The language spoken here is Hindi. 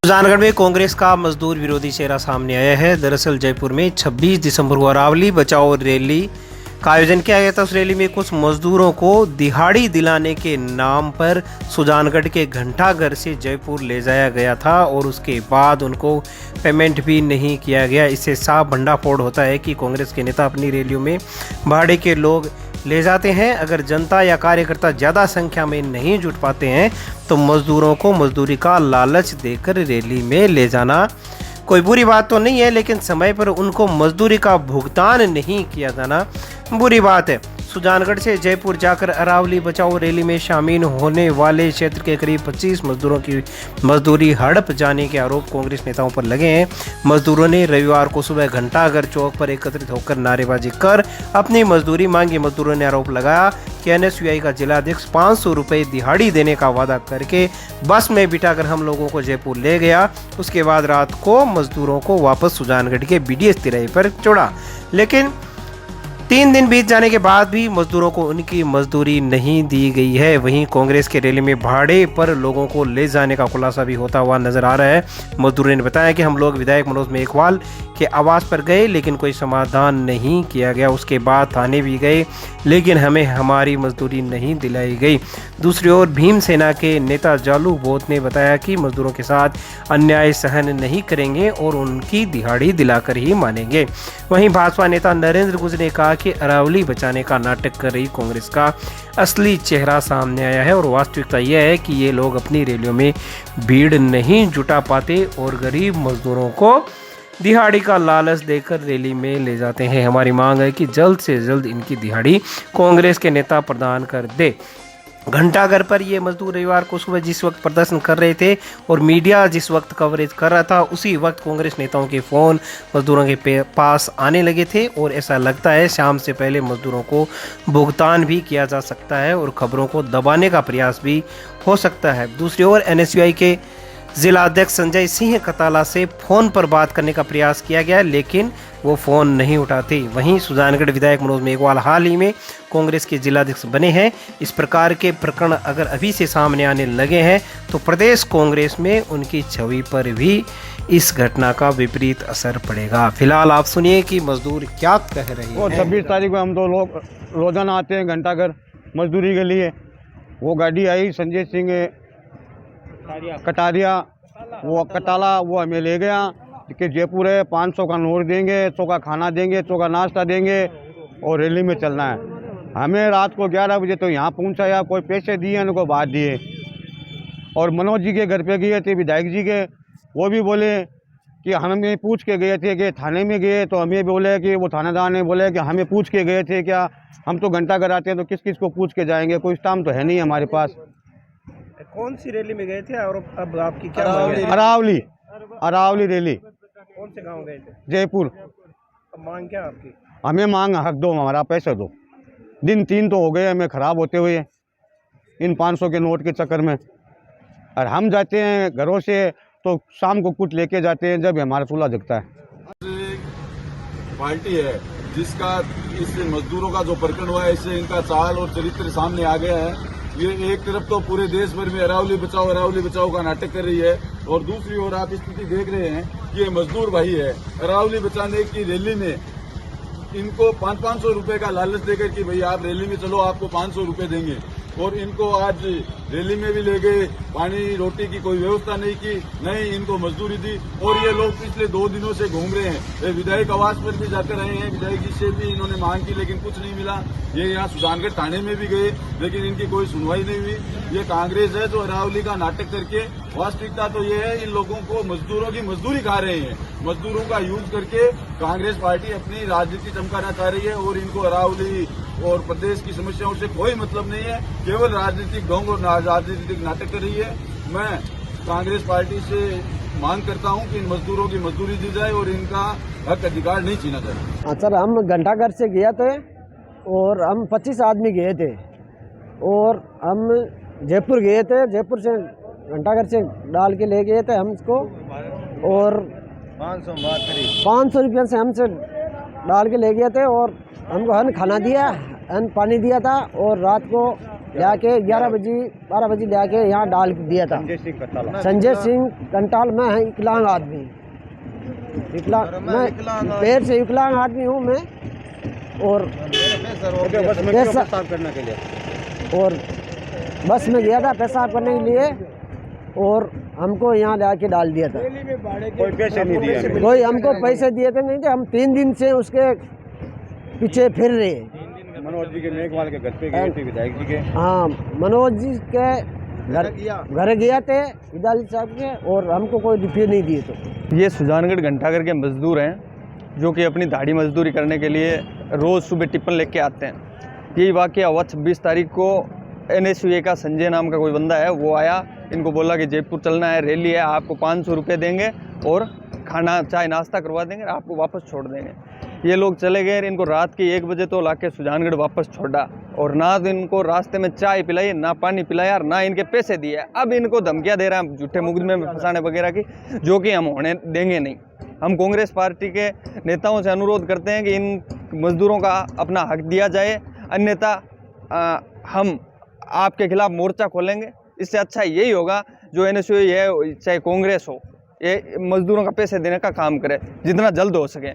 सुजानगढ़ में कांग्रेस का मजदूर विरोधी चेहरा सामने आया है। दरअसल जयपुर में 26 दिसंबर को अरावली बचाओ रैली का आयोजन किया गया था। उस रैली में कुछ मजदूरों को दिहाड़ी दिलाने के नाम पर सुजानगढ़ के घंटाघर से जयपुर ले जाया गया था और उसके बाद उनको पेमेंट भी नहीं किया गया। इससे साफ भंडाफोड़ होता है कि कांग्रेस के नेता अपनी रैलियों में भाड़े के लोग ले जाते हैं। अगर जनता या कार्यकर्ता ज़्यादा संख्या में नहीं जुट पाते हैं तो मजदूरों को मजदूरी का लालच देकर रैली में ले जाना कोई बुरी बात तो नहीं है, लेकिन समय पर उनको मजदूरी का भुगतान नहीं किया जाना बुरी बात है। सुजानगढ़ से जयपुर जाकर अरावली बचाओ रैली में शामिल होने वाले क्षेत्र के करीब 25 मजदूरों की मजदूरी हड़प जाने के आरोप कांग्रेस नेताओं पर लगे हैं। मजदूरों ने रविवार को सुबह घंटाघर चौक पर एकत्रित होकर नारेबाजी कर अपनी मजदूरी मांगी। मजदूरों ने आरोप लगाया कि एनएसयूआई का जिलाध्यक्ष 500 रुपये दिहाड़ी देने का वादा करके बस में बिठाकर हम लोगों को जयपुर ले गया। उसके बाद रात को मजदूरों को वापस सुजानगढ़ के बीडीएस तिराही पर छोड़ा, लेकिन 3 दिन बीत जाने के बाद भी मजदूरों को उनकी मजदूरी नहीं दी गई है। वहीं कांग्रेस के रैली में भाड़े पर लोगों को ले जाने का खुलासा भी होता हुआ नजर आ रहा है। मजदूरों ने बताया कि हम लोग विधायक मनोज मेघवाल के आवास पर गए, लेकिन कोई समाधान नहीं किया गया। उसके बाद थाने भी गए, लेकिन हमें हमारी मजदूरी नहीं दिलाई गई। दूसरी ओर भीम सेना के नेता जालू बोत ने बताया कि मजदूरों के साथ अन्याय सहन नहीं करेंगे और उनकी दिहाड़ी दिलाकर ही मानेंगे। वहीं भाजपा नेता नरेंद्र गुज ने कहा कि अरावली बचाने का नाटक कर रही कांग्रेस का असली चेहरा सामने आया है और वास्तविकता यह है कि ये लोग अपनी रैलियों में भीड़ नहीं जुटा पाते और गरीब मजदूरों को दिहाड़ी का लालच देकर रैली में ले जाते हैं। हमारी मांग है कि जल्द से जल्द इनकी दिहाड़ी कांग्रेस के नेता प्रदान कर दे। घंटाघर पर ये मजदूर रविवार को सुबह जिस वक्त प्रदर्शन कर रहे थे और मीडिया जिस वक्त कवरेज कर रहा था, उसी वक्त कांग्रेस नेताओं के फ़ोन मजदूरों के पास आने लगे थे और ऐसा लगता है शाम से पहले मजदूरों को भुगतान भी किया जा सकता है और खबरों को दबाने का प्रयास भी हो सकता है। दूसरी ओर एनएसयूआई के जिला अध्यक्ष संजय सिंह कताला से फ़ोन पर बात करने का प्रयास किया गया, लेकिन वो फ़ोन नहीं उठाते। वहीं सुजानगढ़ विधायक मनोज मेघवाल हाल ही में कांग्रेस के जिलाध्यक्ष बने हैं। इस प्रकार के प्रकरण अगर अभी से सामने आने लगे हैं तो प्रदेश कांग्रेस में उनकी छवि पर भी इस घटना का विपरीत असर पड़ेगा। फिलहाल आप सुनिए कि मजदूर क्या कह रहे हैं। 26 तारीख को हम तो लोग रोजाना आते हैं घंटाघर मजदूरी के लिए। वो गाड़ी आई संजय सिंह कटारिया, वो कटाला, वो हमें ले गया कि जयपुर है, 500 का नोट देंगे, 100 का खाना देंगे, 100 का नाश्ता देंगे और रैली में चलना है। हमें रात को 11 बजे तो यहाँ पहुँचाया, कोई पैसे दिए उनको बात दिए। और मनोज जी के घर पे गए थे विधायक जी के, वो भी बोले कि हमें पूछ के गए थे कि थाने में गए, तो हमें बोले कि वो थानेदार ने बोले कि हमें पूछ के गए थे क्या, हम तो घंटाघर आते हैं तो किस किस को पूछ के जाएंगे, कोई स्टाम्प तो है नहीं हमारे पास। कौन सी रैली में गए थे और अब आपकी क्या अरावली रैली। कौन से गांव गए थे? जयपुर। अब मांग क्या आपकी? हमें मांग हक दो, हमारा पैसे दो। दिन 3 तो हो गए हमें ख़राब होते हुए इन 500 के नोट के चक्कर में। और हम जाते हैं घरों से तो शाम को कुछ लेके जाते हैं जब हमारा चूल्हा जगता है। पार्टी है जिसका इस मजदूरों का जो प्रकरण हुआ है, इससे इनका चाल और चरित्र सामने आ गया है। ये एक तरफ तो पूरे देश भर में अरावली बचाओ का नाटक कर रही है और दूसरी ओर आप स्थिति देख रहे हैं कि ये मजदूर भाई है अरावली बचाने की रैली में इनको 500 रुपए का लालच देकर कि भाई आप रैली में चलो, आपको 500 रुपए देंगे, और इनको आज रैली में भी ले गए। पानी रोटी की कोई व्यवस्था नहीं की, नहीं इनको मजदूरी दी। और ये लोग पिछले 2 दिनों से घूम रहे हैं। ये विधायक आवास पर भी जाकर रहे हैं, विधायक जी से भी इन्होंने मांग की लेकिन कुछ नहीं मिला। ये यहाँ सुजानगढ़ थाने में भी गए लेकिन इनकी कोई सुनवाई नहीं हुई। ये कांग्रेस है जो अरावली का नाटक करके, वास्तविकता तो ये है इन लोगों को मजदूरों की मजदूरी खा रहे हैं। मजदूरों का यूज करके कांग्रेस पार्टी अपनी राजनीति चमकाना चाह रही है और इनको अरावली और प्रदेश की समस्याओं से कोई मतलब नहीं है, केवल राजनीतिक ढोंग और राजनीतिक नाटक कर रही है। मैं कांग्रेस पार्टी से मांग करता हूं कि इन मजदूरों की मजदूरी दी जाए और इनका हक अधिकार नहीं छीना जाए। सर, हम घंटाघर से गया थे और हम 25 आदमी गए थे और हम जयपुर गए थे। जयपुर से घंटाघर से डाल के ले गए थे हमको और 500 रुपये से हमसे डाल के ले गए थे और हमको हन खाना दिया, हन पानी दिया था और रात को लाके 12 बजे लाके यहाँ डाल दिया था। संजय सिंह कटाला। संजय सिंह कंटाल में है विकलांग आदमी, मैं पैर से विकलांग आदमी हूँ मैं, और बस में पैसा- पेशाब करने के लिए, और बस में गया था पेशाब करने के लिए, और हमको यहाँ लाके डाल दिया था। कोई पैसे नहीं दिए हमें। कोई हमको पैसे दिए थे नहीं थे, हम 3 दिन से उसके पीछे फिर रहे हैं। मनोज जी के मेघवाल के घर पे गए थे, विधायक जी के। हाँ, मनोज जी के घर गया थे विधायक साहब के, और हमको कोई रुपये नहीं दिए। तो ये सुजानगढ़ घंटाघर के मजदूर हैं जो कि अपनी दाढ़ी मजदूरी करने के लिए रोज़ सुबह टिप्पण लेके आते हैं। यही वाक़या हुआ 26 तारीख को। NSUA का संजय नाम का कोई बंदा है, वो आया, इनको बोला कि जयपुर चलना है, रैली है, आपको 500 रुपये देंगे और खाना चाय नाश्ता करवा देंगे, आपको वापस छोड़ देंगे। ये लोग चले गए, इनको रात के 1 बजे तो लाके सुजानगढ़ वापस छोड़ा, और ना तो इनको रास्ते में चाय पिलाई, ना पानी पिलाया, और ना इनके पैसे दिए। अब इनको धमकियां दे रहे हैं झूठे मुकदमे में फंसाने वगैरह की, जो कि हम होने देंगे नहीं। हम कांग्रेस पार्टी के नेताओं से अनुरोध करते हैं कि इन मजदूरों का अपना हक दिया जाए, अन्यथा हम आपके खिलाफ मोर्चा खोलेंगे। इससे अच्छा यही होगा जो NSUA है, चाहे कांग्रेस हो, ये मजदूरों का पैसे देने का काम करे जितना जल्द हो सके।